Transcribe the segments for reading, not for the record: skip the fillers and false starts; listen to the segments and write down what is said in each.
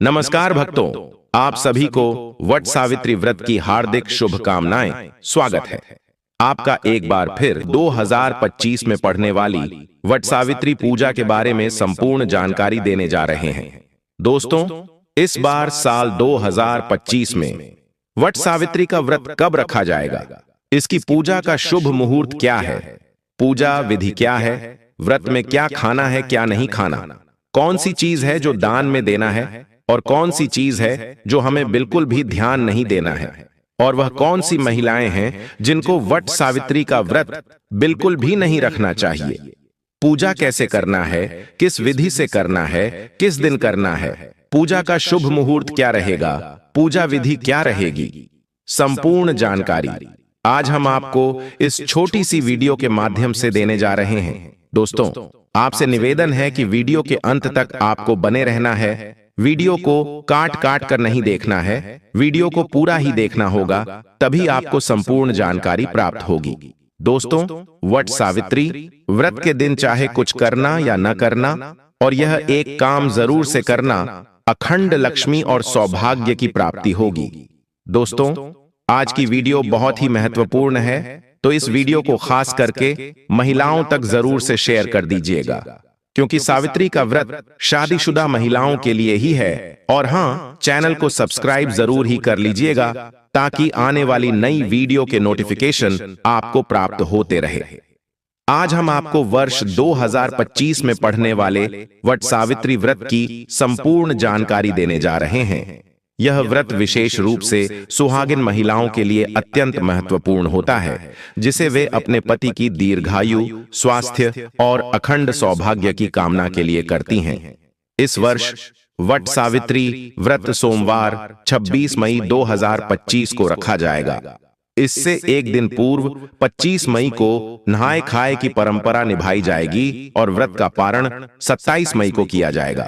नमस्कार भक्तों, आप सभी को वट सावित्री व्रत की हार्दिक शुभकामनाएं। स्वागत है आपका एक बार फिर 2025 में पढ़ने वाली वट सावित्री पूजा के बारे में संपूर्ण जानकारी देने जा रहे हैं। दोस्तों, इस बार साल 2025 में वट सावित्री का व्रत कब रखा जाएगा, इसकी पूजा का शुभ मुहूर्त क्या है, पूजा विधि क्या है, व्रत में क्या खाना है क्या नहीं खाना, कौन सी चीज है जो दान में देना है और कौन सी चीज है जो हमें बिल्कुल भी ध्यान नहीं देना है, और वह कौन सी महिलाएं हैं जिनको वट सावित्री का व्रत बिल्कुल भी नहीं रखना चाहिए, पूजा कैसे करना है, किस विधि से करना है, किस दिन करना है, पूजा का शुभ मुहूर्त क्या रहेगा, पूजा विधि क्या रहेगी, संपूर्ण जानकारी आज हम आपको इस छोटी सी वीडियो के माध्यम से देने जा रहे हैं। दोस्तों, आपसे निवेदन है कि वीडियो के अंत तक आपको बने रहना है, वीडियो को काट काट कर नहीं देखना है, वीडियो को पूरा ही देखना होगा, तभी आपको संपूर्ण जानकारी प्राप्त होगी। दोस्तों, वट सावित्री व्रत के दिन चाहे कुछ करना या न करना, और यह एक काम जरूर से करना, अखंड लक्ष्मी और सौभाग्य की प्राप्ति होगी। दोस्तों, आज की वीडियो बहुत ही महत्वपूर्ण है, तो इस वीडियो को खास करके महिलाओं तक जरूर से शेयर कर दीजिएगा, क्योंकि सावित्री का व्रत शादीशुदा महिलाओं के लिए ही है। और हाँ, चैनल को सब्सक्राइब जरूर ही कर लीजिएगा ताकि आने वाली नई वीडियो के नोटिफिकेशन आपको प्राप्त होते रहे। आज हम आपको वर्ष 2025 में पढ़ने वाले वट सावित्री व्रत की संपूर्ण जानकारी देने जा रहे हैं। यह व्रत विशेष रूप से सुहागिन महिलाओं के लिए अत्यंत महत्वपूर्ण होता है, जिसे वे अपने पति की दीर्घायु, स्वास्थ्य और अखंड सौभाग्य की कामना के लिए करती हैं। इस वर्ष वट सावित्री व्रत सोमवार 26 मई 2025 को रखा जाएगा। इससे एक दिन पूर्व 25 मई को नहाय खाए की परंपरा निभाई जाएगी और व्रत का पारण 27 मई को किया जाएगा।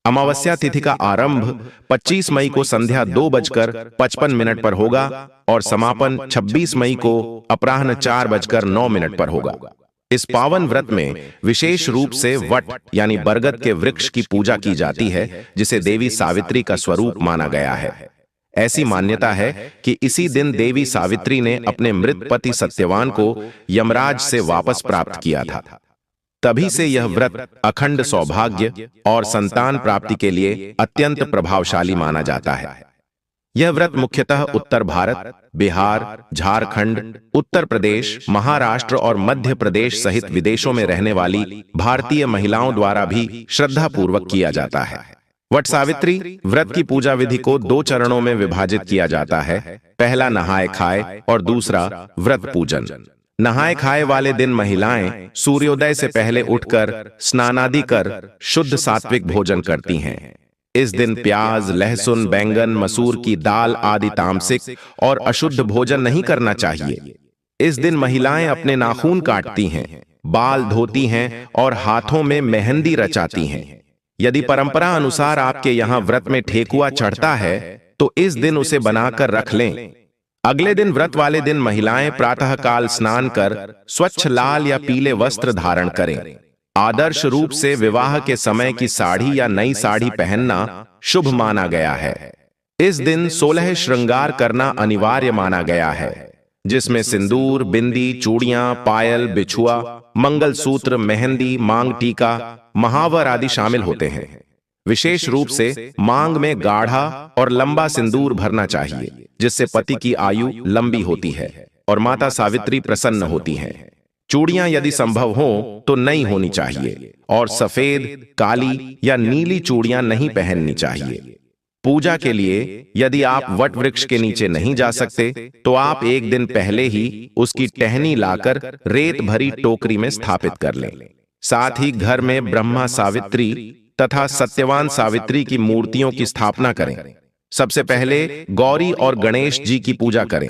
अमावस्या तिथि का आरंभ 25 मई को संध्या 2:55 पर होगा और समापन 26 मई को अपराह्न 4:09 पर होगा। इस पावन व्रत में विशेष रूप से वट यानी बरगद के वृक्ष की पूजा की जाती है, जिसे देवी सावित्री का स्वरूप माना गया है। ऐसी मान्यता है कि इसी दिन देवी सावित्री ने अपने मृत पति सत्यवान को यमराज से वापस प्राप्त किया था। तभी से यह व्रत अखंड सौभाग्य और संतान प्राप्ति के लिए अत्यंत प्रभावशाली माना जाता है। यह व्रत मुख्यतः उत्तर भारत, बिहार, झारखंड, उत्तर प्रदेश, महाराष्ट्र और मध्य प्रदेश सहित विदेशों में रहने वाली भारतीय महिलाओं द्वारा भी श्रद्धापूर्वक किया जाता है। वट सावित्री व्रत की पूजा विधि को 2 चरणों में विभाजित किया जाता है। पहला नहाय खाए और दूसरा व्रत पूजन। नहाय खाए वाले दिन महिलाएं सूर्योदय से पहले उठकर स्नानादि कर शुद्ध सात्विक भोजन करती हैं। इस दिन प्याज, लहसुन, बैंगन, मसूर की दाल आदि तामसिक और अशुद्ध भोजन नहीं करना चाहिए। इस दिन महिलाएं अपने नाखून काटती हैं, बाल धोती हैं और हाथों में मेहंदी रचाती हैं। यदि परंपरा अनुसार आपके यहाँ व्रत में ठेकुआ चढ़ता है तो इस दिन उसे बनाकर रख लें। अगले दिन व्रत वाले दिन महिलाएं प्रातःकाल स्नान कर स्वच्छ लाल या पीले वस्त्र धारण करें। आदर्श रूप से विवाह के समय की साड़ी या नई साड़ी पहनना शुभ माना गया है। इस दिन 16 श्रृंगार करना अनिवार्य माना गया है, जिसमें सिंदूर, बिंदी, चूड़ियां, पायल, बिछुआ, मंगलसूत्र, मेहंदी, मांग टीका, महावर आदि शामिल होते हैं। विशेष रूप से मांग में गाढ़ा और लंबा सिंदूर भरना चाहिए, जिससे पति की आयु लंबी होती है और माता सावित्री प्रसन्न होती हैं। चूड़ियां यदि संभव हो तो नई होनी चाहिए और सफेद, काली या नीली चूड़ियां नहीं पहननी चाहिए। पूजा के लिए यदि आप वट वृक्ष के नीचे नहीं जा सकते तो आप एक दिन पहले ही उसकी टहनी लाकर रेत भरी टोकरी में स्थापित कर लें। साथ ही घर में ब्रह्मा सावित्री तथा सत्यवान सावित्री की मूर्तियों की स्थापना करें। सबसे पहले गौरी और गणेश जी की पूजा करें।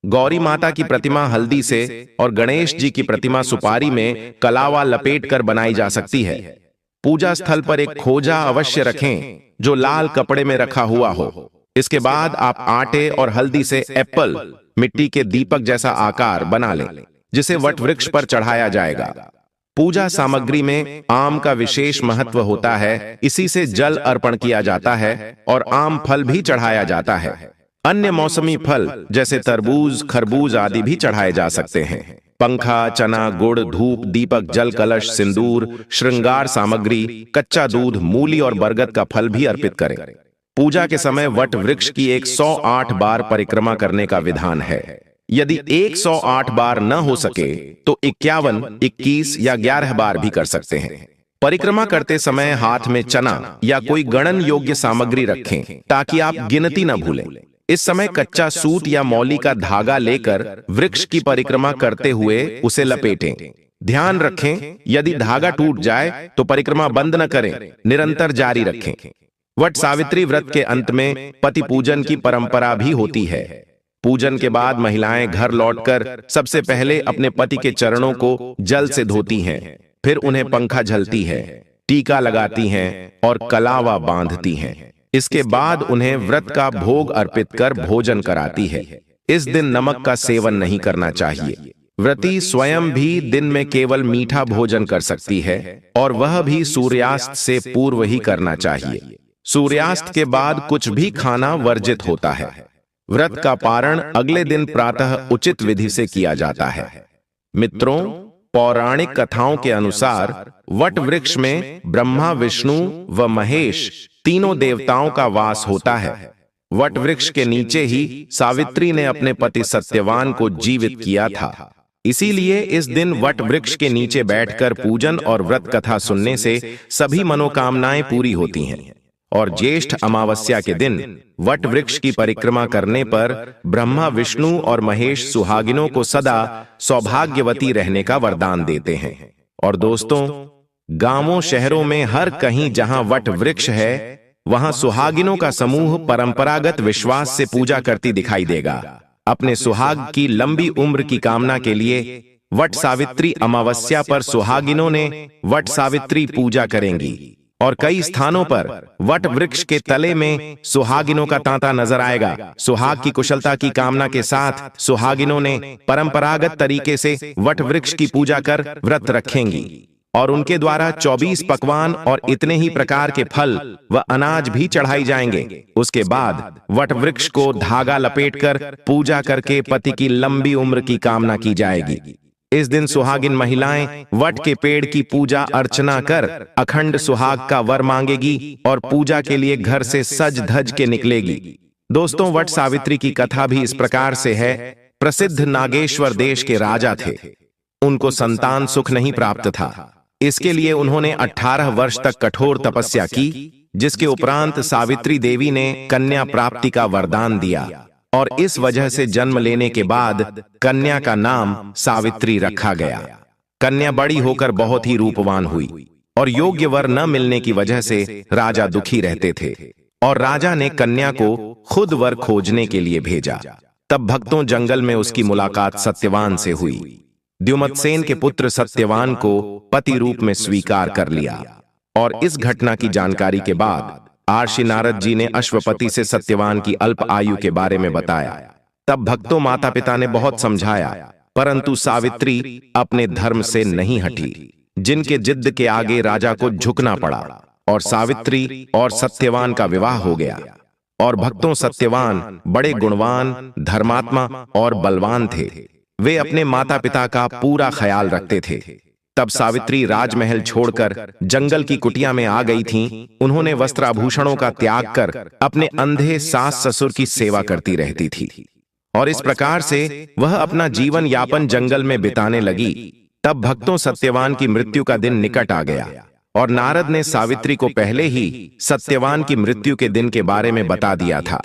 गौरी माता की प्रतिमा हल्दी से और गणेश जी की प्रतिमा सुपारी में कलावा लपेट कर बनाई जा सकती है। पूजा स्थल पर एक खोजा अवश्य रखें जो लाल कपड़े में रखा हुआ हो। इसके बाद आप आटे और हल्दी से एप्पल, मिट्टी के दीपक जैसा आकार बना लें, जिसे वट वृक्ष पर चढ़ाया जाएगा। पूजा सामग्री में आम का विशेष महत्व होता है। इसी से जल अर्पण किया जाता है और आम फल भी चढ़ाया जाता है। अन्य मौसमी फल जैसे तरबूज, खरबूज आदि भी चढ़ाए जा सकते हैं। पंखा, चना, गुड़, धूप, दीपक, जल कलश, सिंदूर, श्रृंगार सामग्री, कच्चा दूध, मूली और बरगद का फल भी अर्पित करें। पूजा के समय वट वृक्ष की 108 बार परिक्रमा करने का विधान है। यदि 108 बार न हो सके तो 51, 21 या 11 बार भी कर सकते हैं। परिक्रमा करते समय हाथ में चना या कोई गणन योग्य सामग्री रखें ताकि आप गिनती न भूलें। इस समय कच्चा सूत या मौली का धागा लेकर वृक्ष की परिक्रमा करते हुए उसे लपेटें। ध्यान रखें, यदि धागा टूट जाए तो परिक्रमा बंद न करें, निरंतर जारी रखें। वट सावित्री व्रत के अंत में पति पूजन की परंपरा भी होती है। पूजन के बाद महिलाएं घर लौटकर सबसे पहले अपने पति के चरणों को जल से धोती हैं, फिर उन्हें पंखा झलती है, टीका लगाती हैं और कलावा बांधती हैं। इसके बाद उन्हें व्रत का भोग अर्पित कर भोजन कराती है। इस दिन नमक का सेवन नहीं करना चाहिए। व्रती स्वयं भी दिन में केवल मीठा भोजन कर सकती है और वह भी सूर्यास्त से पूर्व ही करना चाहिए। सूर्यास्त के बाद कुछ भी खाना वर्जित होता है। व्रत का पारण अगले दिन प्रातः उचित विधि से किया जाता है। मित्रों, पौराणिक कथाओं के अनुसार वट वृक्ष में ब्रह्मा, विष्णु व महेश तीनों देवताओं का वास होता है। वट वृक्ष के नीचे ही सावित्री ने अपने पति सत्यवान को जीवित किया था। इसीलिए इस दिन वट वृक्ष के नीचे बैठकर पूजन और व्रत कथा सुनने से सभी मनोकामनाएं पूरी होती हैं। और ज्येष्ठ अमावस्या के दिन वट वृक्ष की परिक्रमा करने पर ब्रह्मा, विष्णु और महेश सुहागिनों को सदा सौभाग्यवती रहने का वरदान देते हैं। और दोस्तों, गांवों शहरों में हर कहीं जहां वट वृक्ष है वहां सुहागिनों का समूह परंपरागत विश्वास से पूजा करती दिखाई देगा। अपने सुहाग की लंबी उम्र की कामना के लिए वट सावित्री अमावस्या पर सुहागिनों ने वट सावित्री पूजा करेंगी और कई स्थानों पर वट वृक्ष के तले में सुहागिनों का तांता नजर आएगा। सुहाग की कुशलता की कामना के साथ सुहागिनों ने परंपरागत तरीके से वट वृक्ष की पूजा कर व्रत रखेंगी और उनके द्वारा 24 पकवान और इतने ही प्रकार के फल व अनाज भी चढ़ाई जाएंगे। उसके बाद वट वृक्ष को धागा लपेटकर पूजा करके पति की लंबी उम्र की कामना की जाएगी। इस दिन सुहागिन महिलाएं वट के पेड़ की पूजा अर्चना कर अखंड सुहाग का वर मांगेगी और पूजा के लिए घर से सज धज के निकलेगी। दोस्तों, वट सावित्री की कथा भी इस प्रकार से है। प्रसिद्ध नागेश्वर देश के राजा थे। उनको संतान सुख नहीं प्राप्त था। इसके लिए उन्होंने 18 वर्ष तक कठोर तपस्या की, जिसके उपरांत सावित्री देवी ने कन्या प्राप्ति का वरदान दिया और इस वजह से जन्म लेने के बाद कन्या का नाम सावित्री रखा गया। कन्या बड़ी होकर बहुत ही रूपवान हुई और योग्य वर न मिलने की वजह से राजा दुखी रहते थे और राजा ने कन्या को खुद वर खोजने के लिए भेजा। तब भक्तों जंगल में उसकी मुलाकात सत्यवान से हुई। द्युमत्सेन के पुत्र सत्यवान को पति रूप में स्वीकार कर लिया और इस घटना की जानकारी के बाद आर्षि नारद जी ने अश्वपति से सत्यवान की अल्प आयु के बारे में बताया। तब भक्तों माता पिता ने बहुत समझाया, परंतु सावित्री अपने धर्म से नहीं हटी, जिनके जिद्द के आगे राजा को झुकना पड़ा और सावित्री और सत्यवान का विवाह हो गया। और भक्तों, सत्यवान बड़े गुणवान, धर्मात्मा और बलवान थे। वे अपने माता पिता का पूरा ख्याल रखते थे। तब सावित्री राजमहल छोड़कर जंगल की कुटिया में आ गई थीं। उन्होंने वस्त्राभूषणों का त्याग कर अपने अंधे सास ससुर की सेवा करती रहती थी और इस प्रकार से वह अपना जीवन यापन जंगल में बिताने लगी। तब भक्तों, सत्यवान की मृत्यु का दिन निकट आ गया और नारद ने सावित्री को पहले ही सत्यवान की मृत्यु के दिन के बारे में बता दिया था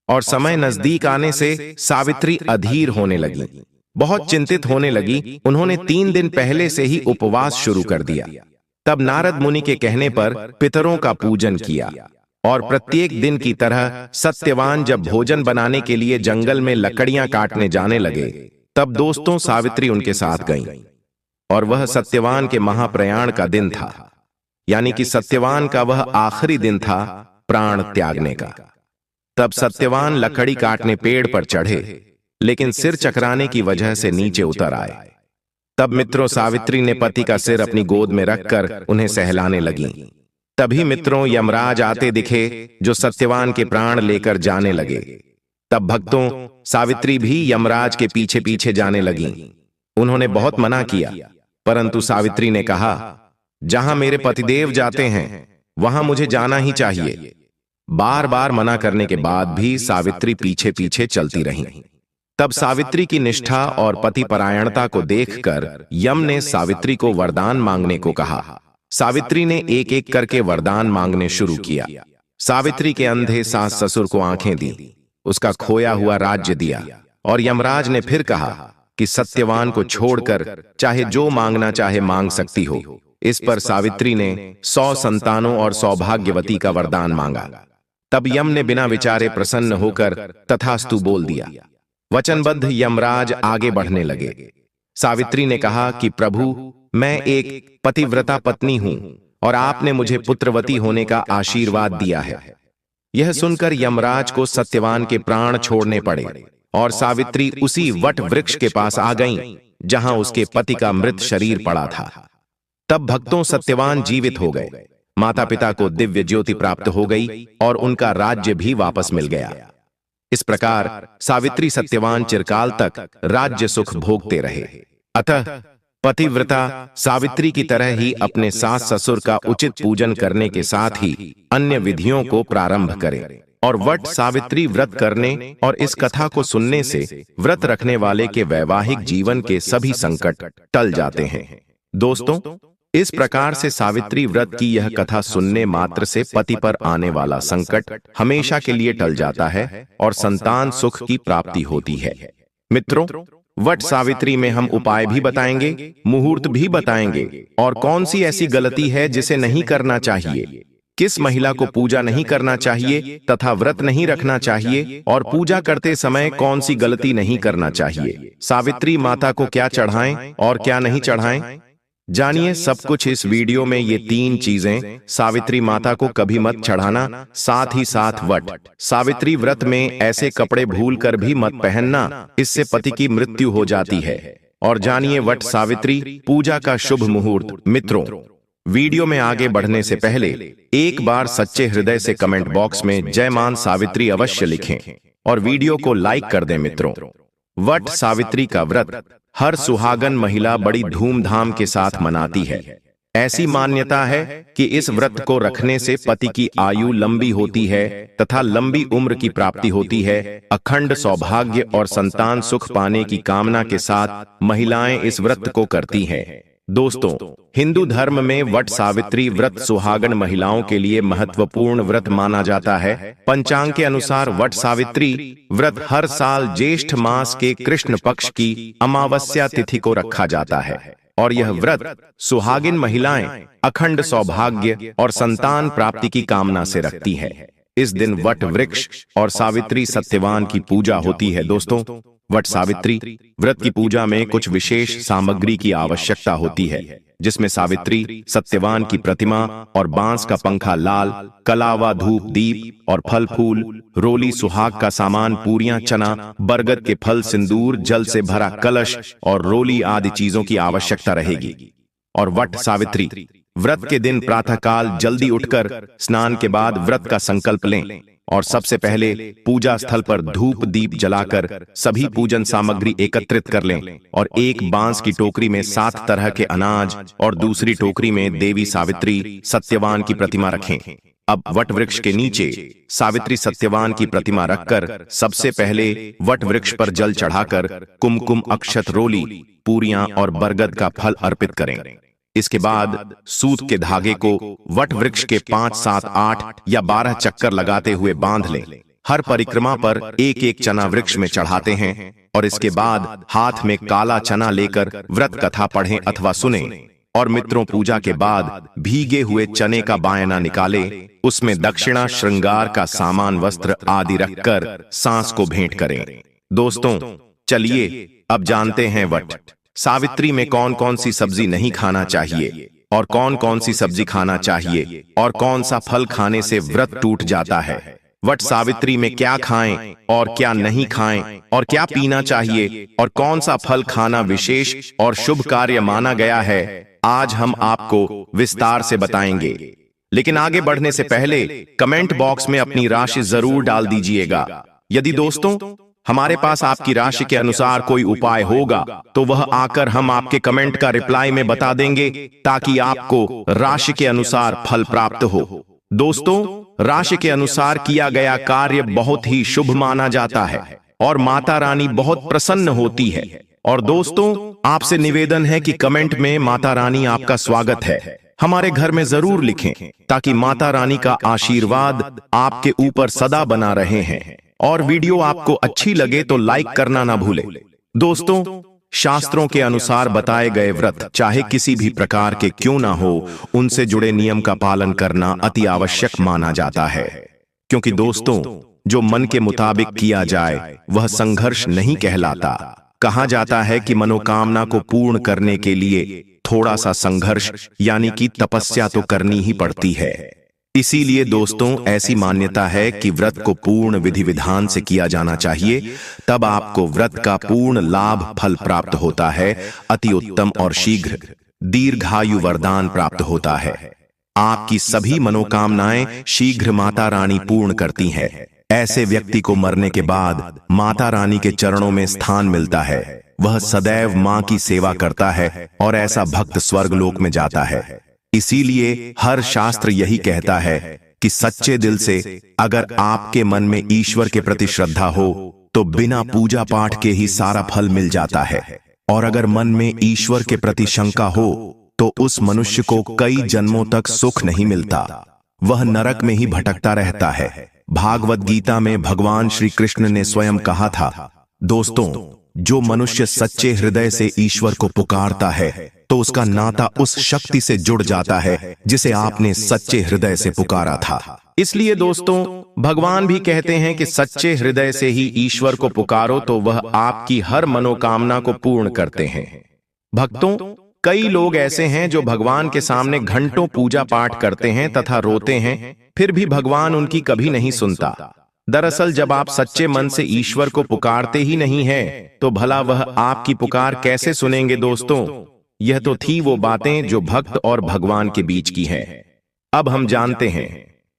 और समय नजदीक आने से सावित्री अधीर होने लगी, बहुत चिंतित होने लगी। उन्होंने 3 दिन पहले से ही उपवास शुरू कर दिया। तब नारद मुनि के कहने पर पितरों का पूजन किया और प्रत्येक दिन की तरह सत्यवान जब भोजन बनाने के लिए जंगल में लकड़ियां काटने जाने लगे, तब दोस्तों सावित्री उनके साथ गईं और वह सत्यवान के महाप्रयाण का दिन था, यानी कि सत्यवान का वह आखिरी दिन था प्राण त्यागने का। तब सत्यवान लकड़ी काटने पेड़ पर चढ़े, लेकिन सिर चकराने की वजह से नीचे उतर आए तब मित्रों सावित्री ने पति का सिर अपनी गोद में रखकर उन्हें सहलाने लगीं। तभी मित्रों यमराज आते दिखे जो सत्यवान के प्राण लेकर जाने लगे। तब भक्तों सावित्री भी यमराज के पीछे पीछे जाने लगीं। उन्होंने बहुत मना किया, परंतु सावित्री ने कहा, जहां मेरे पतिदेव जाते हैं वहां मुझे जाना ही चाहिए। बार बार मना करने के बाद भी सावित्री पीछे पीछे चलती रहीं। तब सावित्री की निष्ठा और पतिपरायणता को देखकर यम ने सावित्री को वरदान मांगने को कहा। सावित्री ने एक एक करके वरदान मांगने शुरू किया। सावित्री के अंधे सास ससुर को आंखें दी, उसका खोया हुआ राज्य दिया, और यमराज ने फिर कहा कि सत्यवान को छोड़कर चाहे जो मांगना चाहे मांग सकती हो। इस पर सावित्री ने 100 संतानों और सौभाग्यवती का वरदान मांगा। तब यम ने बिना विचारे प्रसन्न होकर तथास्तु बोल दिया। वचनबद्ध यमराज आगे बढ़ने लगे। सावित्री ने कहा कि प्रभु, मैं एक पतिव्रता पत्नी हूं और आपने मुझे पुत्रवती होने का आशीर्वाद दिया है। यह सुनकर यमराज को सत्यवान के प्राण छोड़ने पड़े और सावित्री उसी वट वृक्ष के पास आ गईं जहां उसके पति का मृत शरीर पड़ा था। तब भक्तों सत्यवान जीवित हो गए, माता पिता को दिव्य ज्योति प्राप्त हो गई और उनका राज्य भी वापस मिल गया। इस प्रकार सावित्री सत्यवान चिरकाल तक राज्य सुख भोगते रहे। अतः पतिव्रता सावित्री की तरह ही अपने सास ससुर का उचित पूजन करने के साथ ही अन्य विधियों को प्रारंभ करें और वट सावित्री व्रत करने और इस कथा को सुनने से व्रत रखने वाले के वैवाहिक जीवन के सभी संकट टल जाते हैं। दोस्तों, इस प्रकार से सावित्री व्रत की यह कथा सुनने मात्र से पति पर आने वाला संकट हमेशा के लिए टल जाता है और संतान सुख की प्राप्ति होती है। मित्रों, वट सावित्री में हम उपाय भी बताएंगे, मुहूर्त भी बताएंगे और कौन सी ऐसी गलती है जिसे नहीं करना चाहिए, किस महिला को पूजा नहीं करना चाहिए तथा व्रत नहीं रखना चाहिए और पूजा करते समय कौन सी गलती नहीं करना चाहिए, सावित्री माता को क्या चढ़ाएं और क्या नहीं चढ़ाएं। जानिए सब कुछ इस वीडियो में। ये 3 चीजें सावित्री माता को कभी मत चढ़ाना, साथ ही साथ वट सावित्री व्रत में ऐसे कपड़े भूलकर भी मत पहनना, इससे पति की मृत्यु हो जाती है। और जानिए वट सावित्री पूजा का शुभ मुहूर्त। मित्रों, वीडियो में आगे बढ़ने से पहले एक बार सच्चे हृदय से कमेंट बॉक्स में जय मान सावित्री अवश्य लिखें और वीडियो को लाइक कर दें। मित्रों, वट सावित्री का व्रत हर सुहागन महिला बड़ी धूमधाम के साथ मनाती है। ऐसी मान्यता है कि इस व्रत को रखने से पति की आयु लंबी होती है तथा लंबी उम्र की प्राप्ति होती है। अखंड सौभाग्य और संतान सुख पाने की कामना के साथ महिलाएं इस व्रत को करती हैं। दोस्तों, हिंदू धर्म में वट सावित्री व्रत सुहागन महिलाओं के लिए महत्वपूर्ण व्रत माना जाता है। पंचांग के अनुसार वट सावित्री व्रत हर साल ज्येष्ठ मास के कृष्ण पक्ष की अमावस्या तिथि को रखा जाता है और यह व्रत सुहागिन महिलाएं अखंड सौभाग्य और संतान प्राप्ति की कामना से रखती है। इस दिन वट वृक्ष और सावित्री सत्यवान की पूजा होती है। दोस्तों, वट सावित्री व्रत की पूजा में कुछ विशेष सामग्री की आवश्यकता होती है, जिसमें सावित्री सत्यवान की प्रतिमा और बांस का पंखा, लाल कलावा, धूप दीप और फल फूल, रोली सुहाग का सामान, पूरियां, चना, बरगद के फल, सिंदूर, जल से भरा कलश और रोली आदि चीजों की आवश्यकता रहेगी। और वट सावित्री व्रत के दिन प्रातःकाल जल्दी उठकर स्नान के बाद व्रत का संकल्प लें और सबसे पहले पूजा स्थल पर धूप दीप जलाकर सभी पूजन सामग्री एकत्रित कर लें और एक बांस की टोकरी में 7 तरह के अनाज और दूसरी टोकरी में देवी सावित्री सत्यवान की प्रतिमा रखें। अब वट वृक्ष के नीचे सावित्री सत्यवान की प्रतिमा रखकर सबसे पहले वट वृक्ष पर जल चढ़ाकर कुमकुम, अक्षत, रोली, पूरियां और बरगद का फल अर्पित करें। इसके बाद सूत के धागे को वट वृक्ष के 5, 7, 8 या 12 चक्कर लगाते हुए बांध लें। हर परिक्रमा पर एक एक चना वृक्ष में चढ़ाते हैं और इसके बाद हाथ में काला चना लेकर व्रत कथा पढ़ें अथवा सुने। और मित्रों, पूजा के बाद भीगे हुए चने का बायना निकाले, उसमें दक्षिणा, श्रृंगार का सामान, वस्त्र आदि रखकर सांस को भेंट करें। दोस्तों, चलिए अब जानते हैं वट सावित्री में कौन कौन सी सब्जी नहीं खाना चाहिए और कौन कौन सी सब्जी खाना चाहिए और कौन सा फल खाने से व्रत टूट जाता है। वट सावित्री में क्या खाएं और क्या नहीं खाएं और क्या पीना चाहिए और कौन सा फल खाना विशेष और शुभ कार्य माना गया है, आज हम आपको विस्तार से बताएंगे। लेकिन आगे बढ़ने से पहले कमेंट बॉक्स में अपनी राशि जरूर डाल दीजिएगा। यदि दोस्तों हमारे पास आपकी राशि के अनुसार कोई उपाय होगा तो वह आकर हम आपके कमेंट का रिप्लाई में बता देंगे, ताकि आपको राशि के अनुसार फल प्राप्त हो। दोस्तों, राशि के अनुसार किया गया कार्य बहुत ही शुभ माना जाता है और माता रानी बहुत प्रसन्न होती है। और दोस्तों, आपसे निवेदन है कि कमेंट में माता रानी आपका स्वागत है हमारे घर में जरूर लिखें, ताकि माता रानी का आशीर्वाद आपके ऊपर सदा बना रहे हैं। और वीडियो आपको अच्छी लगे तो लाइक करना ना भूले। दोस्तों, शास्त्रों के अनुसार बताए गए व्रत चाहे किसी भी प्रकार के क्यों ना हो, उनसे जुड़े नियम का पालन करना अति आवश्यक माना जाता है। क्योंकि दोस्तों, जो मन के मुताबिक किया जाए वह संघर्ष नहीं कहलाता। कहा जाता है कि मनोकामना को पूर्ण करने के लिए थोड़ा सा संघर्ष यानी कि तपस्या तो करनी ही पड़ती है। इसीलिए दोस्तों, ऐसी मान्यता है कि व्रत को पूर्ण विधि विधान से किया जाना चाहिए, तब आपको व्रत का पूर्ण लाभ फल प्राप्त होता है, अति उत्तम और शीघ्र दीर्घायु वरदान प्राप्त होता है। आपकी सभी मनोकामनाएं शीघ्र माता रानी पूर्ण करती हैं। ऐसे व्यक्ति को मरने के बाद माता रानी के चरणों में स्थान मिलता है। वह सदैव मां की सेवा करता है और ऐसा भक्त स्वर्गलोक में जाता है। इसीलिए हर शास्त्र यही कहता है कि सच्चे दिल से अगर आपके मन में ईश्वर के प्रति श्रद्धा हो तो बिना पूजा पाठ के ही सारा फल मिल जाता है। और अगर मन में ईश्वर के प्रति शंका हो तो उस मनुष्य को कई जन्मों तक सुख नहीं मिलता, वह नरक में ही भटकता रहता है। भागवत गीता में भगवान श्री कृष्ण ने स्वयं कहा था, दोस्तों, जो मनुष्य सच्चे हृदय से ईश्वर को पुकारता है तो उसका नाता उस शक्ति से जुड़ जाता है जिसे आपने सच्चे हृदय से पुकारा था। इसलिए दोस्तों, भगवान भी कहते हैं कि सच्चे हृदय से ही ईश्वर को पुकारो तो वह आपकी हर मनोकामना को पूर्ण करते हैं। भक्तों, कई लोग ऐसे हैं जो भगवान के सामने घंटों पूजा पाठ करते हैं तथा रोते हैं, फिर भी भगवान उनकी कभी नहीं सुनता। दरअसल जब आप सच्चे मन से ईश्वर को पुकारते ही नहीं हैं, तो भला वह आपकी पुकार कैसे सुनेंगे। दोस्तों, यह तो थी वो बातें जो भक्त और भगवान के बीच की हैं। अब हम जानते हैं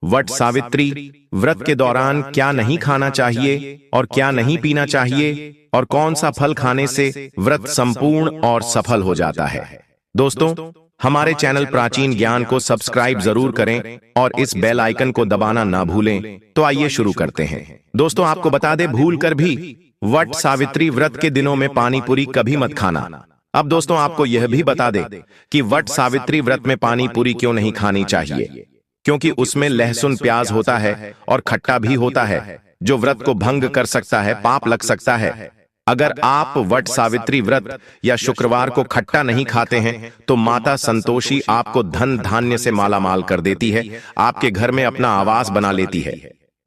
वट सावित्री व्रत के दौरान क्या नहीं खाना चाहिए और क्या नहीं पीना चाहिए और कौन सा फल खाने से व्रत संपूर्ण और सफल हो जाता है। दोस्तों, हमारे चैनल प्राचीन ज्ञान को सब्सक्राइब जरूर करें और इस बेल आइकन को दबाना ना भूलें। तो आइए शुरू करते हैं। दोस्तों, आपको बता दें, भूल कर भी वट सावित्री व्रत के दिनों में पानी पूरी कभी मत खाना। अब दोस्तों, आपको यह भी बता दें कि वट सावित्री व्रत में पानी पूरी क्यों नहीं खानी चाहिए, क्योंकि उसमें लहसुन प्याज होता है और खट्टा भी होता है, जो व्रत को भंग कर सकता है, पाप लग सकता है। अगर आप वट सावित्री व्रत या शुक्रवार को खट्टा नहीं खाते हैं तो माता संतोषी आपको धन धान्य से मालामाल कर देती है, आपके घर में अपना आवास बना लेती है।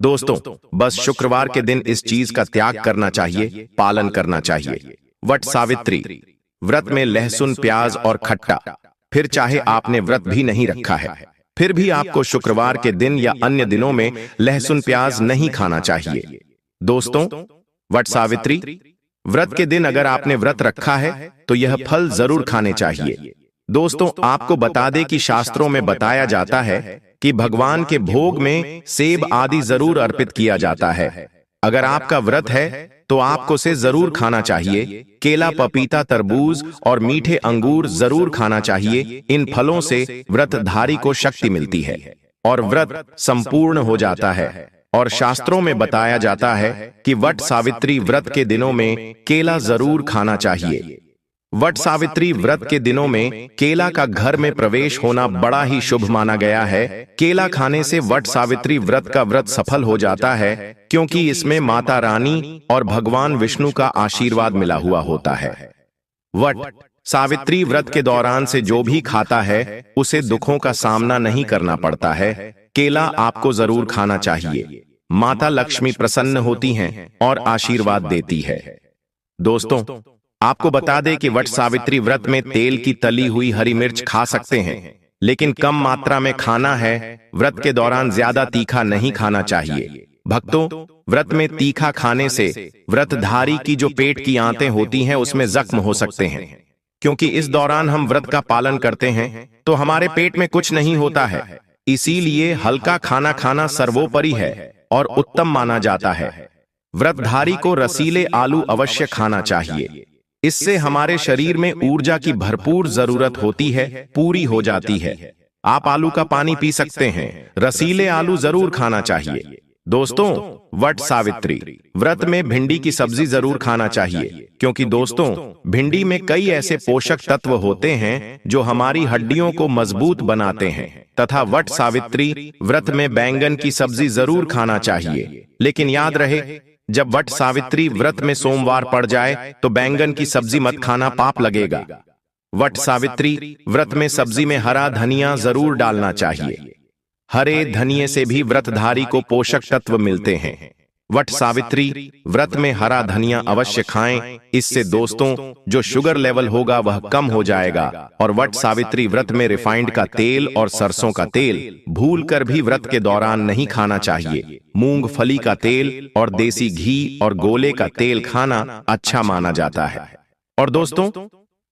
दोस्तों, बस शुक्रवार के दिन इस चीज का त्याग करना चाहिए, पालन करना चाहिए। वट सावित्री व्रत में लहसुन प्याज और खट्टा, फिर चाहे आपने व्रत भी नहीं रखा है, फिर भी आपको शुक्रवार के दिन या अन्य दिनों में लहसुन प्याज नहीं खाना चाहिए। दोस्तों, वट सावित्री व्रत के दिन अगर आपने व्रत रखा है तो यह फल जरूर खाने चाहिए। दोस्तों, आपको बता दें कि शास्त्रों में बताया जाता है कि भगवान के भोग में सेब आदि जरूर अर्पित किया जाता है। अगर आपका व्रत है तो आपको से जरूर खाना चाहिए। केला, पपीता, तरबूज और मीठे अंगूर जरूर खाना चाहिए। इन फलों से व्रतधारी को शक्ति मिलती है और व्रत संपूर्ण हो जाता है। और शास्त्रों में बताया जाता है कि वट सावित्री व्रत के दिनों में केला जरूर खाना चाहिए। वट सावित्री व्रत के दिनों में केला का घर में प्रवेश होना बड़ा ही शुभ माना गया है। केला खाने से वट सावित्री व्रत का व्रत सफल हो जाता है, क्योंकि इसमें माता रानी और भगवान विष्णु का आशीर्वाद मिला हुआ होता है। वट सावित्री व्रत के दौरान से जो भी खाता है उसे दुखों का सामना नहीं करना पड़ता है। केला आपको जरूर खाना चाहिए। माता लक्ष्मी प्रसन्न होती हैं और आशीर्वाद देती है। दोस्तों, आपको बता दें कि वट सावित्री व्रत में तेल की तली हुई हरी मिर्च खा सकते हैं, लेकिन कम मात्रा में खाना है। व्रत के दौरान ज्यादा तीखा नहीं खाना चाहिए। भक्तों, व्रत में तीखा खाने से व्रतधारी की जो पेट की आंतें होती हैं उसमें जख्म हो सकते हैं। क्योंकि इस दौरान हम व्रत का पालन करते हैं तो हमारे पेट में कुछ नहीं होता है, इसीलिए हल्का खाना खाना सर्वोपरि है और उत्तम माना जाता है। व्रतधारी को रसीले आलू अवश्य खाना चाहिए, इससे हमारे शरीर में ऊर्जा की भरपूर जरूरत होती है, पूरी हो जाती है। आप आलू का पानी पी सकते हैं, रसीले आलू जरूर खाना चाहिए। दोस्तों, वट सावित्री व्रत में भिंडी की सब्जी जरूर खाना चाहिए, क्योंकि दोस्तों भिंडी में कई ऐसे पोषक तत्व होते हैं जो हमारी हड्डियों को मजबूत बनाते हैं। तथा वट सावित्री व्रत में बैंगन की सब्जी जरूर खाना चाहिए। लेकिन याद रहे, जब वट सावित्री व्रत में सोमवार पड़ जाए तो बैंगन की सब्जी मत खाना, पाप लगेगा। वट सावित्री व्रत में सब्जी में हरा धनिया जरूर डालना चाहिए। हरे धनिये से भी व्रतधारी को पोषक तत्व मिलते हैं। वट सावित्री व्रत में हरा धनिया अवश्य खाएं, इससे दोस्तों जो शुगर लेवल होगा वह कम हो जाएगा। और वट सावित्री व्रत में रिफाइंड का तेल और सरसों का तेल भूलकर भी व्रत के दौरान नहीं खाना चाहिए। मूंगफली का तेल और देसी घी और गोले का तेल खाना अच्छा माना जाता है। और दोस्तों,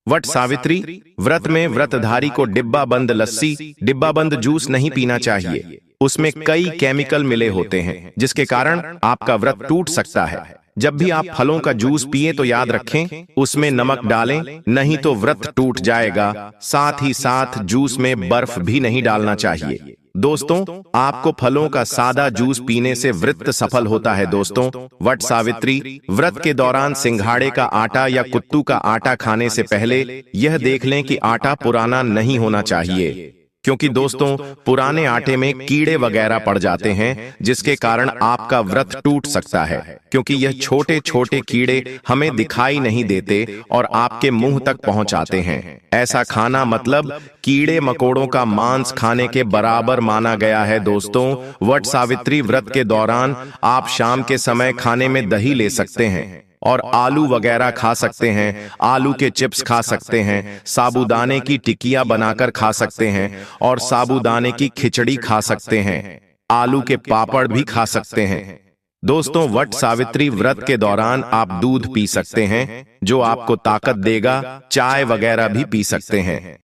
वट सावित्री व्रत में व्रतधारी को डिब्बा बंद लस्सी, डिब्बा बंद जूस नहीं पीना चाहिए। उसमें कई केमिकल मिले होते हैं जिसके कारण आपका व्रत टूट सकता है। जब भी आप फलों का जूस पिए तो याद रखें उसमें नमक डालें, नहीं तो व्रत टूट जाएगा। साथ ही साथ जूस में बर्फ भी नहीं डालना चाहिए। दोस्तों, आपको फलों का सादा जूस पीने से व्रत सफल होता है। दोस्तों, वट सावित्री व्रत के दौरान सिंघाड़े का आटा या कुत्तू का आटा खाने से पहले यह देख लें कि आटा पुराना नहीं होना चाहिए, क्योंकि दोस्तों पुराने आटे में कीड़े वगैरह पड़ जाते हैं जिसके कारण आपका व्रत टूट सकता है। क्योंकि यह छोटे छोटे कीड़े हमें दिखाई नहीं देते और आपके मुंह तक पहुंच आते हैं। ऐसा खाना मतलब कीड़े मकोड़ों का मांस खाने के बराबर माना गया है। दोस्तों, वट सावित्री व्रत के दौरान आप शाम के समय खाने में दही ले सकते हैं और आलू वगैरह खा सकते हैं। आलू के चिप्स खा सकते हैं, साबूदाने की टिकिया बनाकर खा सकते हैं और साबूदाने की खिचड़ी खा सकते हैं। आलू के पापड़ भी खा सकते हैं। दोस्तों, वट सावित्री व्रत के दौरान आप दूध पी सकते हैं जो आपको ताकत देगा। चाय वगैरह भी पी सकते हैं।